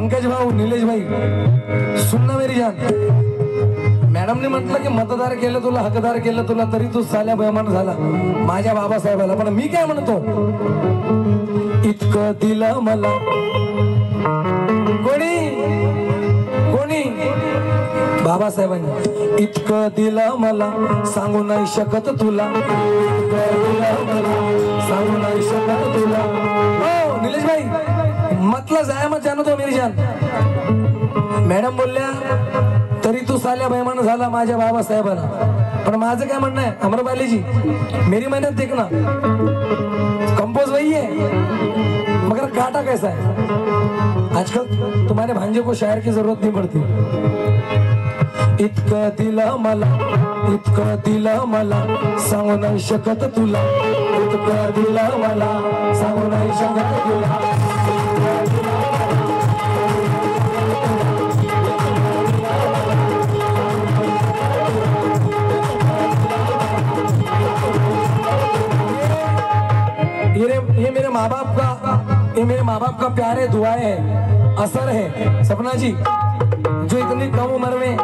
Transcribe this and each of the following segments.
पंकज भाऊ, निलेश भाई, सुन ना मेरी जान. मॅडम ने म्हटलं की मतदार केलं तुला, हकदार केलं तुला, तरी तू साल्या बेमान झाला माझ्या बाबासाहेबाला. पण मी काय म्हणतो, इतकं दिलं मला कोणी कोणी बाबासाहेबांनी. इतकं दिलं मला सांगू नाही शकत तुला, इतकं दिलं मला सांगू नाही शकत तुला. हो निलेश भाई, मतलब जाय मत जानो तो मेरी जान. मॅडम बोलल्या तरी तू साल्या बेमान झाला माझ्या बाबासाहेबाला. पण माझं काय म्हणणं आहे, अमरपालीजी मेरी मेहनत देखना, कंपोज वही है मगर काटा कैसा है. आजकल तुम्हारे भांजे को शायर की जरूरत नहीं पड़ती. इतकं दिलं मला, इतकं दिलं मला सांगू नाही शकत तुला, इतकं दिलं मला सांगू नाही शकत तुला. ये मेरे माँ बाप का, ये मेरे माँ बाप का प्यार है, दुआएं है, असर है. सपना जी जो इतनी कम उम्र में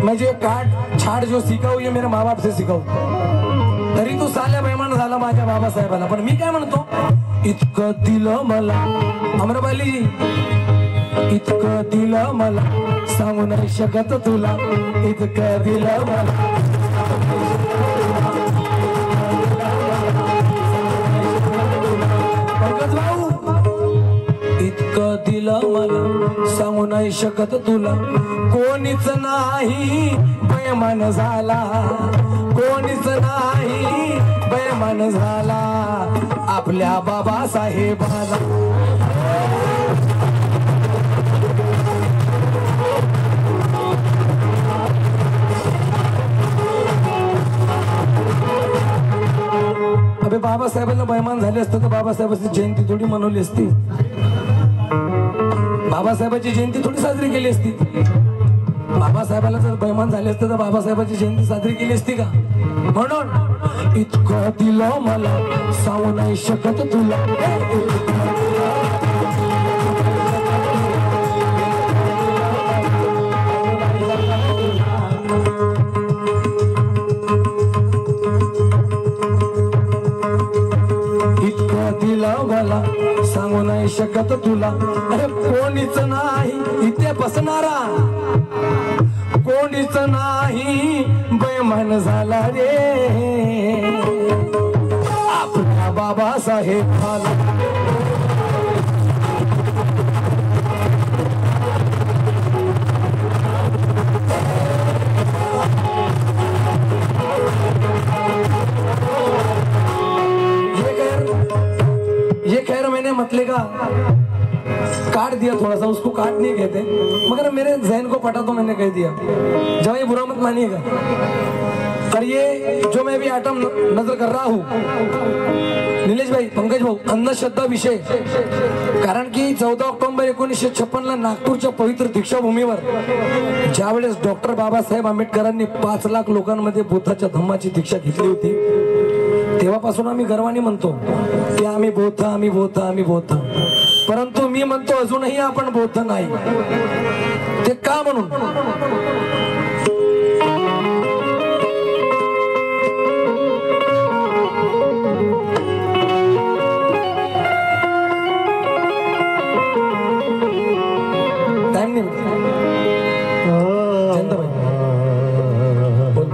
मैं जो काट छाट जो सीखा हूँ, ये मेरे माँ बाप से सीखा हूँ. तरी तू साल्या बेमान झाला माझ्या बाबासाहेबाला. पण मी काय म्हणतो, इतकं दिलं मला, अमरपाली जी इतकं दिलं मला सांगू नाही शकत तुला, इतकं दिलं मला. इतकं दिलं मला सांगू नाही शकत तुला. कोणीच नाही बेमान झाला, कोणीच नाही बेमान झाला आपल्या बाबासाहेबाला. अबे बाबासाहेबांना बेमान झाले असतं तर बाबासाहेबांची जयंती थोडी मनवली असती, बाबासाहेबांची जयंती थोडी साजरी केली असती. बाबासाहेबाला जर बेमान झाले असते तर बाबासाहेबांची जयंती साजरी केली असती का. म्हणून इतकं दिलं मला सांगू नाही शकत तुला. इतकं दिलं मला सांगू नाही शकत तुला. अरे कोणीच नाही इथे बसणारा, कोणीच नाही बेमान झाला रे आपल्या बाबासाहेबाला. ये खैर मैंने मतले का काट दिया, थोड़ा सा उसको काट नहीं कहते, मगर मेरे जहन को पटा तो मैंने कह दिया. जब ये बुरा मत मानिएगा. पर ये जो मैं भी आइटम नजर कर रहा हूँ, निलेश भाई, पंकज भाऊ, अंधश्रद्धा विषय. कारण की 14 ऑक्टोबर 1956 ला नागपूरच्या पवित्र दीक्षाभूमीवर ज्यावेळेस डॉक्टर बाबासाहेब आंबेडकरांनी 5 लाख लोकांमध्ये बुद्धाच्या धम्माची दीक्षा घेतली होती, तेव्हापासून आम्ही गर्वाने म्हणतो की आम्ही बौद्ध, आम्ही बौद्ध, आम्ही बौद्ध. परंतु मी म्हणतो अजूनही आपण बौद्ध नाही. ते का म्हणून, टाइम नाही जयंत भाई बोल.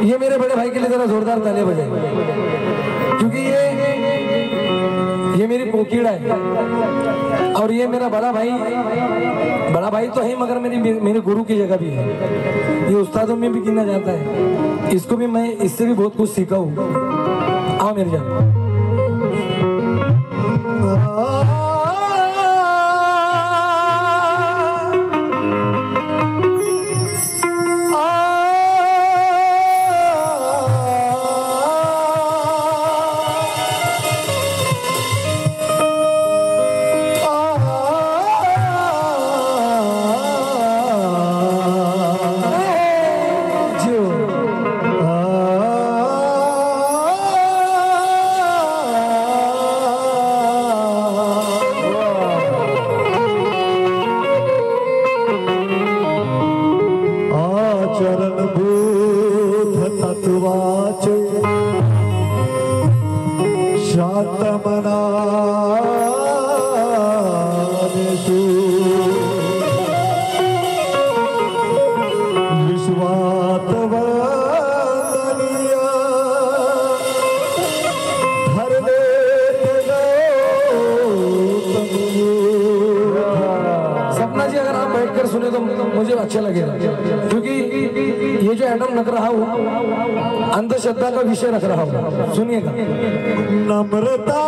ये मेरे बड़े भाई के लिए जरा जोरदार ताली बजाए, क्योंकि ये मेरी पोकीड़ा है. और ये मेरा बड़ा भाई तो है, मगर मेरे गुरु की जगह भी है. ये उस्तादों में भी गिना जाता है. इसको भी मैं, इससे भी बहुत कुछ सीखा हूँ. आओ मेरी जान. अगर आप बैठकर सुने तो मुझे अच्छा लगेगा, क्योंकि ये जो एटम रख रहा हूँ अंधश्रद्धा का विषय रख रहा हूँ। सुनिएगा। नम्रता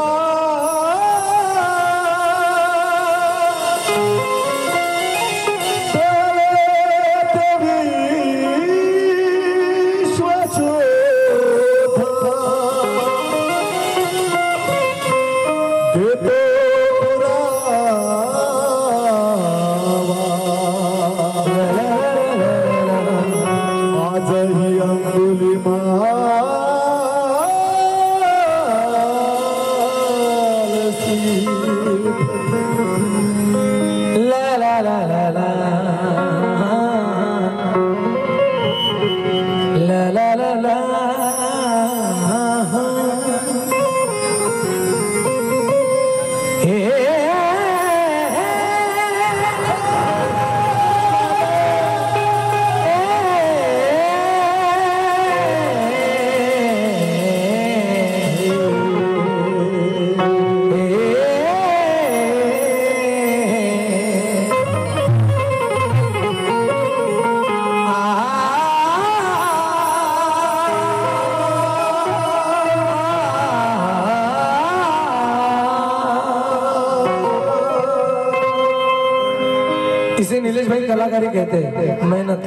इसे नीलेश भाई कलाकारी कहते हैं, मेहनत,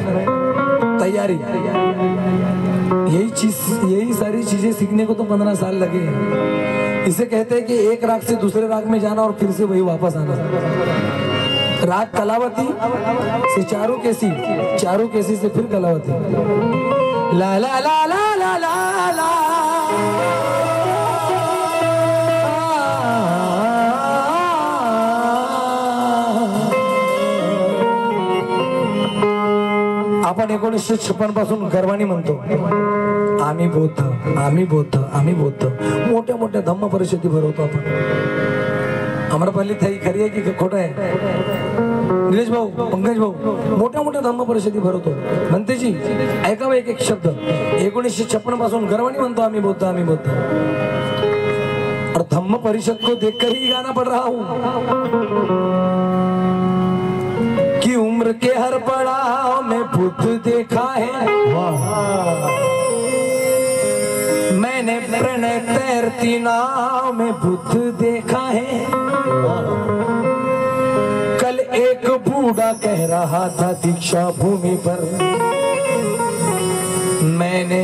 तैयारी। यही सारी चीजें सीखने को तो 15 साल लगे हैं। इसे कहते हैं कि एक राग से दूसरे राग में जाना और फिर से वही वापस आना। राग कलावती से चारू केसी, चारू केसी से फिर कलावती। ला ला ला ला ला ला ला आपण 1956 पासून गर्वानी म्हणतो आम्ही बौद्ध, आम्ही बौद्ध, आम्ही बौद्ध। मोठ्या मोठ्या धम्म परिषदी भरवतो आपण। आम्रपाली थाई खरी आहे की खोटं आहे? निलेश भाऊ, पंकज भाऊ, मोठ्या मोठ्या धम्म परिषदी भरवतो। म्हणते जी ऐकावं एक एक शब्द। 1956 पासून गर्वानी म्हणतो आम्ही बौद्ध, आम्ही बौद्ध। और धम्म परिषद को देखकर ही गाना पढ़ रहा हूँ कि उम्र के हर पड़ाव में बुद्ध देखा है। मैंने प्रणय तैरती नाव में बुद्ध देखा है। कल एक बूढ़ा कह रहा था दीक्षा भूमि पर, मैंने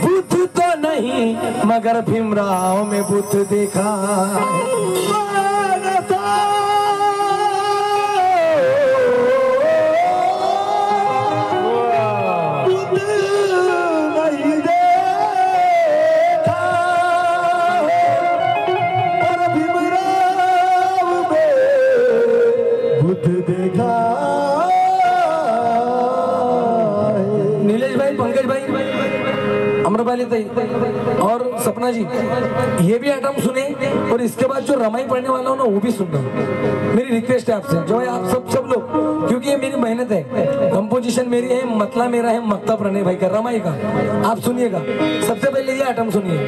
बुद्ध तो नहीं मगर भीमराव में बुद्ध देखा है। नीलेश भाई, पंकज भाई, अमरपाली ताई और सपना जी, ये भी आइटम सुने और इसके बाद जो रमाई पढ़ने वाला हो ना वो भी सुनना। मेरी रिक्वेस्ट है आपसे, जो है आप सब लोग, क्योंकि ये मेरी मेहनत है, कंपोजिशन मेरी है, मतला मेरा है, मक्ता प्रणय भाई का, रमाई का। आप सुनिएगा, सबसे पहले ये आइटम सुनिए।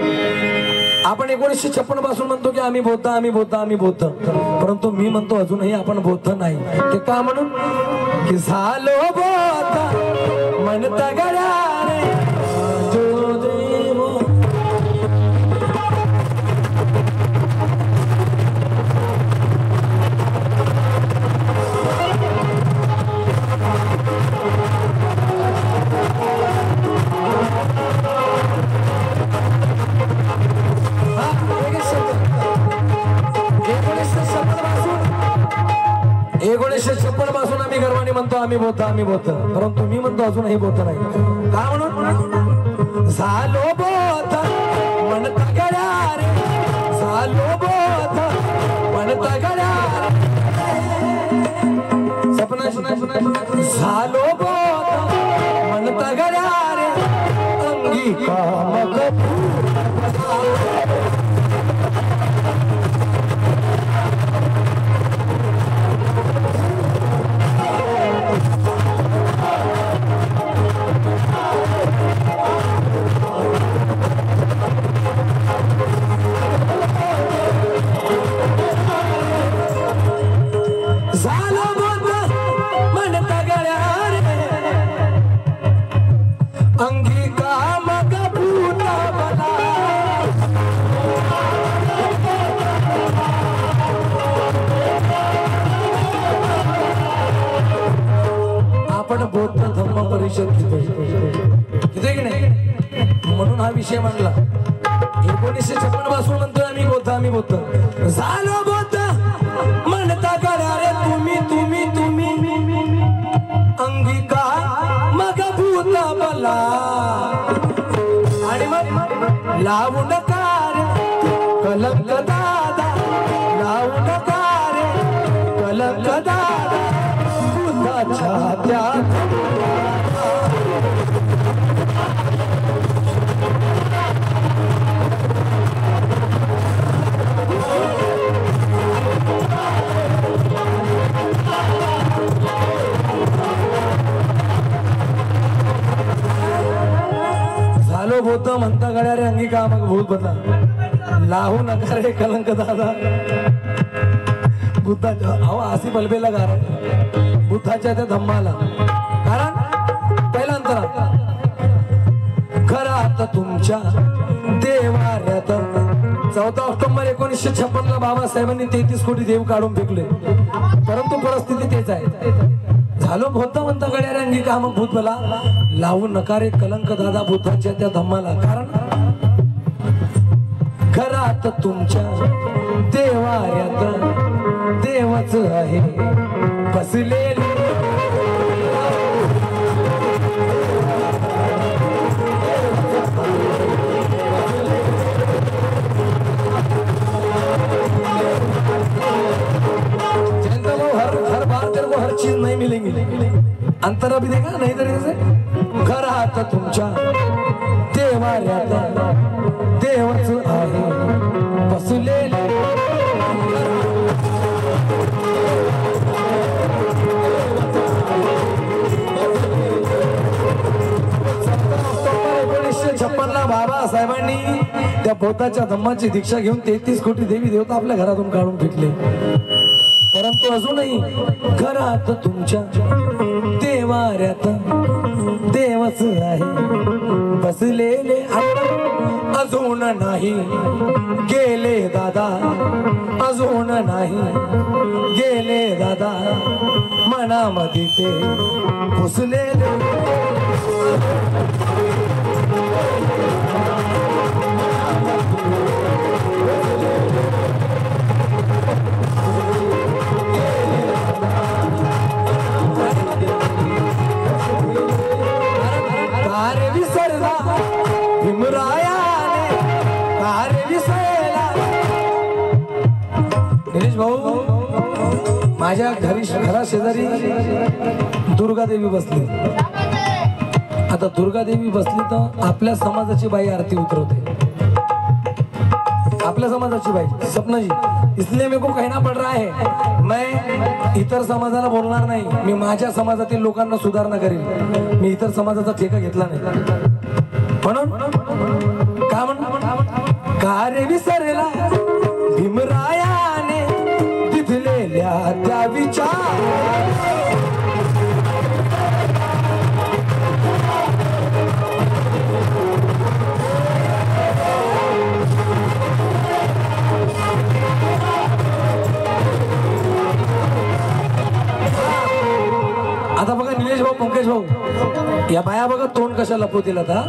आपण 1956 पासून म्हणतो की आम्ही बौद्ध, आम्ही बौद्ध, आम्ही बौद्ध, परंतु मी म्हणतो अजूनही आपण बौद्ध नाही। ते का म्हणून की झालो बौद्ध म्हणता गड्याने जो देव। पासून आम्ही गर्वाने म्हणतो आम्ही बौद्ध, आम्ही बौद्ध, परंतु मी म्हणतो अजूनही बौद्ध नाही। का म्हणून झालो बौद्ध म्हणता गड्या रे, झालो बौद्ध म्हणता गड्या रे। सपना झालो बौद्ध म्हणता गड्या रे, अंगी काम आपण बौद्ध धम्म परिषद किती की नाही, म्हणून हा विषय मांडला. 1956 पासून म्हणतोय आम्ही बौद्ध झालो बौद्ध म्हणता करा रे तुम्ही तुम्ही तुम्ही अंगिका मग भूत बला आणि मग लावू नका रे कलंक दादा, लावू नका रे कलंक दादा भूताच्या त्या. झालो भूत म्हणता गड्या रे अंगिका मग भूत बदला, लावू नका रे कलंक दादा बुद्धाच्या. अहो अशी बलबेला गार बुद्धाच्या त्या धम्माला. कारण पहिला अंतरा घरात तुमच्या देवाऱ्यात 14 ऑक्टोबर 1956 ला बाबासाहेबांनी 33 कोटी देव काढून फेकले, परंतु परिस्थिती तेच आहे. झालो भूत म्हणता गड्या रे अंगिका मग भूत बला, लावू नका रे कलंक दादा बुद्धाच्या त्या धम्माला. कारण घरात तुमच्या देवाऱ्यात देवच आहे बसलेले. हर बार तेरे को हर चीज नहीं मिलेंगी, अंतर भी देगा नहीं तरीके से. घरात तुमच्या देवाऱ्यात देवच आहे बसलेले. बाबासाहेबांनी त्या बौद्धाच्या धम्माची दीक्षा घेऊन 33 कोटी देवी देवता आपल्या घरातून काढून फेकले, परंतु अजूनही घरात तुमच्या देवाऱ्यात देवच आहे बसलेले. अजून नाही गेले दादा, अजून नाही गेले दादा मनामध्ये ते घुसलेले. कार्य विसरला भीमरायाने, कार्य विसरला. निलेश भाऊ, माझ्या घरा शेजारी दुर्गादेवी बसली. आता दुर्गादेवी बसली तर आपल्या समाजाची बाई आरती उतरवते, आपल्या समाजाची बाई सपना जी. इसलिए मेरे को कहना पड़ रहा है, मैं इतर समाजाला बोलणार नाही, मी माझ्या समाजातील लोकांना सुधारणा करेल. मी इतर समाजाचा ठेका घेतला नाही. म्हणून का म्हणून कार्य विसरला भीमरायाने तिथलेल्या त्या विचार. आता बघा निलेश भाऊ, पंकज भाऊ, या बाया बघा तोंड कशा लपवतील. आता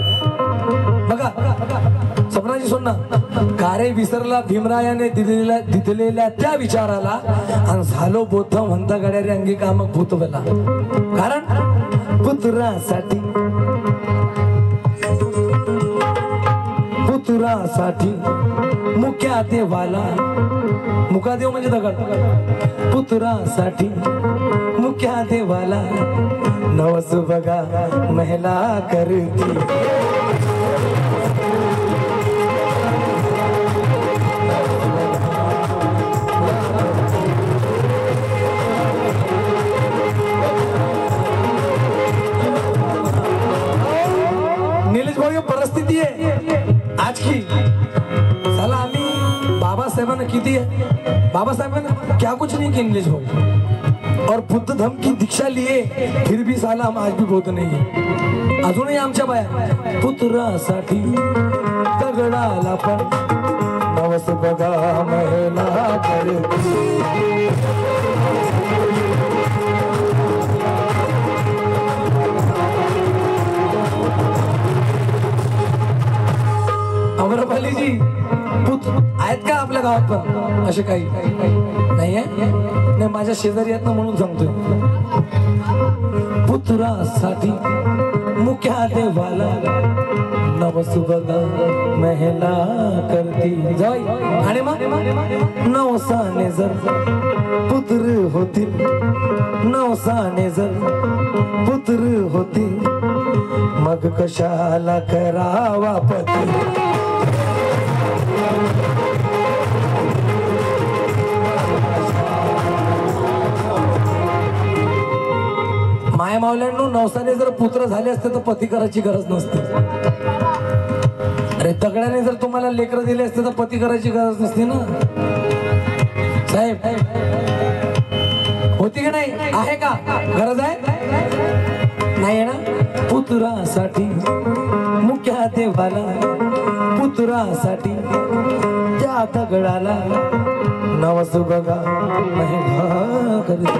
बघा सपनाजी सुन ना, कार्य विसरला भीमरायाने दिलेल्या त्या विचाराला आणि झालो बौद्ध म्हणता गड्या रे अंगिका मग भूत बला. कारण पुत्रासाठी मुख्या देवाला, मुकादेव म्हणजे दगड, पुत्रासाठी मुख्या देवाला नवस बघा महिला करती. निलेश भाऊ, परिस्थिती आहे आज की. साला आम्ही बाबासाहेबांना किती है, बाबासाहेबांना क्या कुछ नहीं किया निलेश भाऊ, और बुद्ध धम्म की दीक्षा लिए फिर भी साला हम आज भी बहुत नहीं है. अजूनही आमच्या बाया पुत्रासाठी दगडाला पण नवस बघा महिला करती. गावात पण असे काही नाहीये. नाही माझ्या शेजारी आहेत ना म्हणून सांगतोय. पुत्रासाठी मुख्या देवाला नवसुबगा महिला करती जाई. आणि मग नवसाने जर पुत्र होतील, नवसाने जर पुत्र होतील, मग कशाला करावा पती. माया मावल्यांनो, नवसाने जर पुत्र झाले असते तर पती करायची गरज नसते. अरे दगडाने जर तुम्हाला लेकरं दिले असते तर पती करायची गरज नसते ना साहेब. होती की नाही? आहे का गरज? आहे नाही ना. पुत्रासाठी मुख्या देवाला, पुत्रासाठी त्या दगडाला नवसुबगा महिला करती.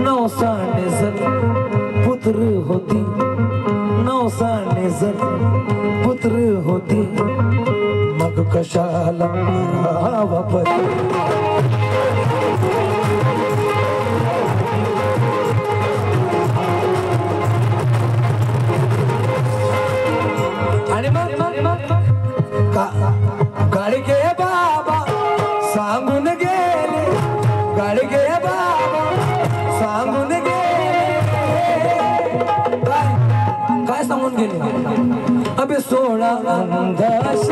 नवसाने जर पुत्र होती, नवसाने जर पुत्र होती, मग कशाला करावा पती. आणि मग गाडी घे बाबा सांगून गेले, गाडी घे बाबा सांगून गेले. काय सांगून गेले? अबे 16 अंदाज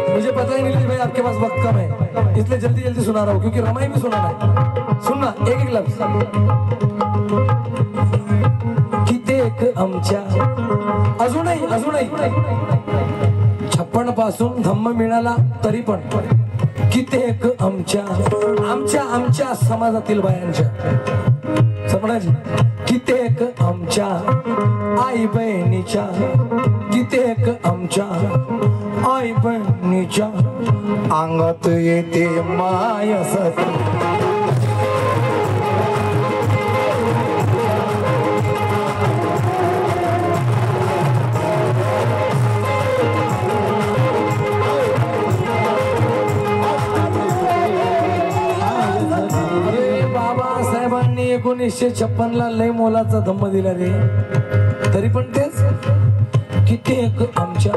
मुझे पता ही नहीं नीलेश भाई आपके पास वक्त कम है, इसलिए जल्दी जल्दी सुना रहा हूँ क्योंकि रमाई भी सुनाना है. सुनना एक एक लफ्ज. कित्येक आमच्या अजूनही 56 पासून धम्म मिळाला तरी पण कित्येक आमच्या समाजातील बायांच्या समजाजी, कित्येक आमच्या आई बहिणीच्या, कित्येक आमच्या आई बहिणीच्या अंगात येते माया सती. बाबासाहेबांनी 1956 ला लय मोलाचा धम्म दिला रे. तरी पण तेच कित्येक आमच्या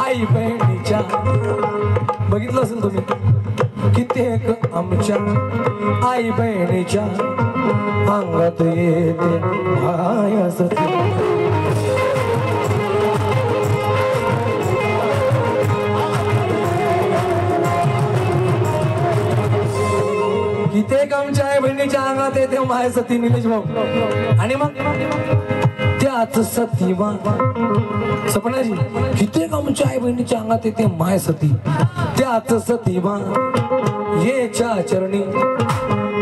आई बहिणीच्या, बघितलं असेल तुम्ही, कित्येक आमच्या आई बहिणीच्या अंगात येते माया सती. कित्येक आमच्या आई बहिणीच्या अंगात येते माया सती निलेश भाऊ. आणि मग त्याच सतीवा सपनाजी, कित्येक आमच्या आई बहिणीच्या अंगात येते माय सती, त्याच सतीमा येच्या चरणी,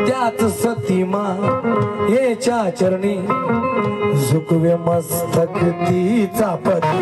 त्याच सतीमा येच्या चरणी झुकवे मस्तक तिचा पती.